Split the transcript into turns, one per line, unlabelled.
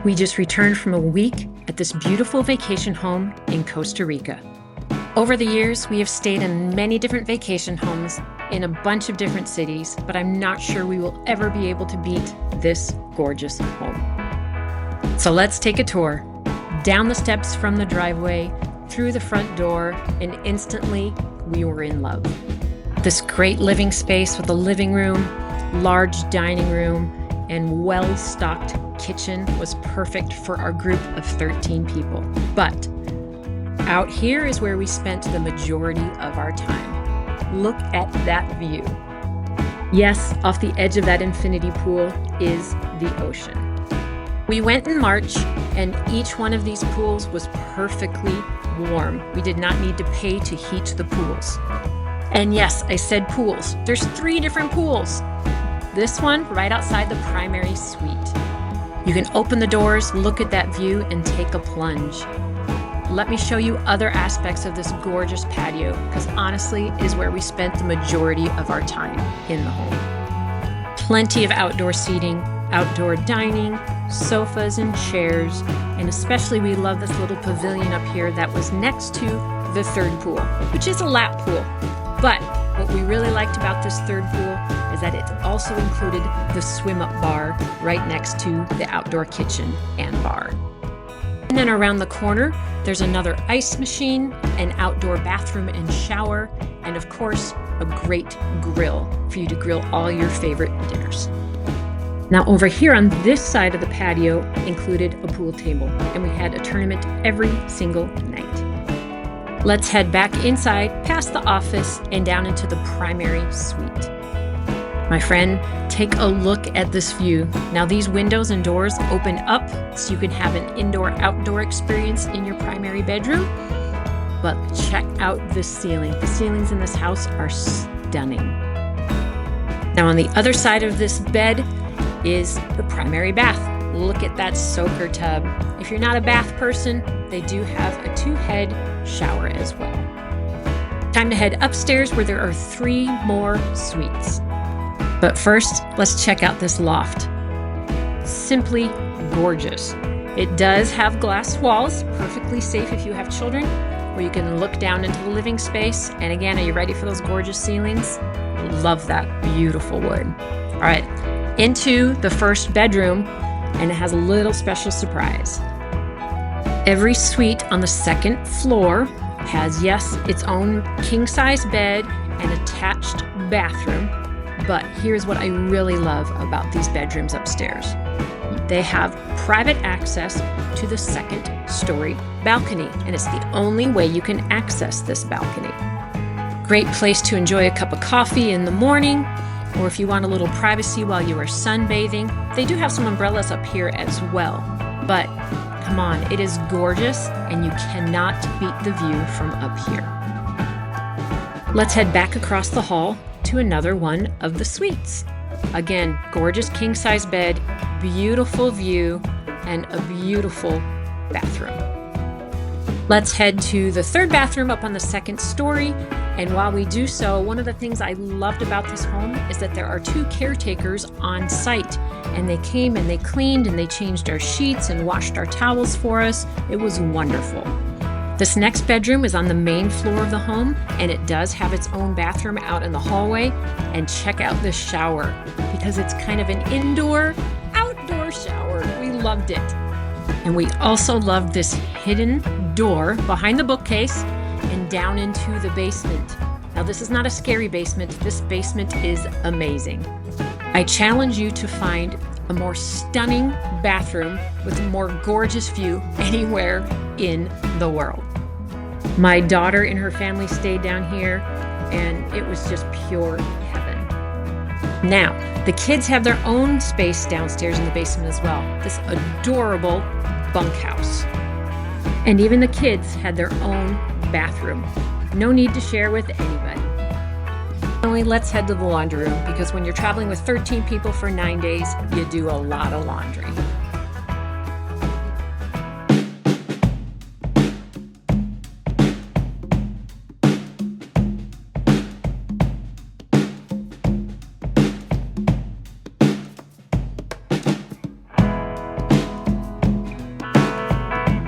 We just returned from a week at this beautiful vacation home in Costa Rica. Over the years, we have stayed in many different vacation homes in a bunch of different cities, but I'm not sure we will ever be able to beat this gorgeous home. So let's take a tour. Down the steps from the driveway, through the front door, and instantly we were in love. This great living space with a living room, large dining room, and well-stocked kitchen was perfect for our group of 13 people. But out here is where we spent the majority of our time. Look at that view. Yes, off the edge of that infinity pool is the ocean. We went in March, and each one of these pools was perfectly warm. We did not need to pay to heat the pools. And yes, I said pools. There's 3 different pools. This one right outside the primary suite. You can open the doors, look at that view, and take a plunge. Let me show you other aspects of this gorgeous patio, because honestly, it is where we spent the majority of our time in the home. Plenty of outdoor seating, outdoor dining, sofas and chairs, and especially we love this little pavilion up here that was next to the third pool, which is a lap pool. But what we really liked about this third pool is that it also included the swim-up bar right next to the outdoor kitchen and bar. And then around the corner, there's another ice machine, an outdoor bathroom and shower, and of course, a great grill for you to grill all your favorite dinners. Now over here on this side of the patio included a pool table, and we had a tournament every single night. Let's head back inside, past the office, and down into the primary suite. My friend, take a look at this view. Now these windows and doors open up so you can have an indoor-outdoor experience in your primary bedroom. But check out this ceiling. The ceilings in this house are stunning. Now on the other side of this bed is the primary bath. Look at that soaker tub. If you're not a bath person, they do have a 2-head shower as well. Time to head upstairs where there are 3 more suites. But first, let's check out this loft. Simply gorgeous. It does have glass walls, perfectly safe if you have children, where you can look down into the living space. And again, are you ready for those gorgeous ceilings? Love that beautiful wood. All right, into the first bedroom, and it has a little special surprise. Every suite on the second floor has, yes, its own king-size bed and attached bathroom. But here's what I really love about these bedrooms upstairs. They have private access to the 2nd-story balcony, and it's the only way you can access this balcony. Great place to enjoy a cup of coffee in the morning, or if you want a little privacy while you are sunbathing. They do have some umbrellas up here as well, but come on, it is gorgeous, and you cannot beat the view from up here. Let's head back across the hall to another one of the suites. Again, gorgeous king-size bed, beautiful view, and a beautiful bathroom. Let's head to the 3rd bathroom up on the 2nd story. And while we do so, one of the things I loved about this home is that there are 2 caretakers on site. And they came and they cleaned and they changed our sheets and washed our towels for us. It was wonderful. This next bedroom is on the main floor of the home, and it does have its own bathroom out in the hallway. And check out this shower, because it's kind of an indoor-outdoor shower. We loved it. And we also loved this hidden door behind the bookcase and down into the basement. Now this is not a scary basement. This basement is amazing. I challenge you to find a more stunning bathroom with a more gorgeous view anywhere in the world. My daughter and her family stayed down here, and it was just pure heaven. Now, the kids have their own space downstairs in the basement as well. This adorable bunkhouse. And even the kids had their own bathroom. No need to share with anybody. Finally, let's head to the laundry room, because when you're traveling with 13 people for 9 days, you do a lot of laundry.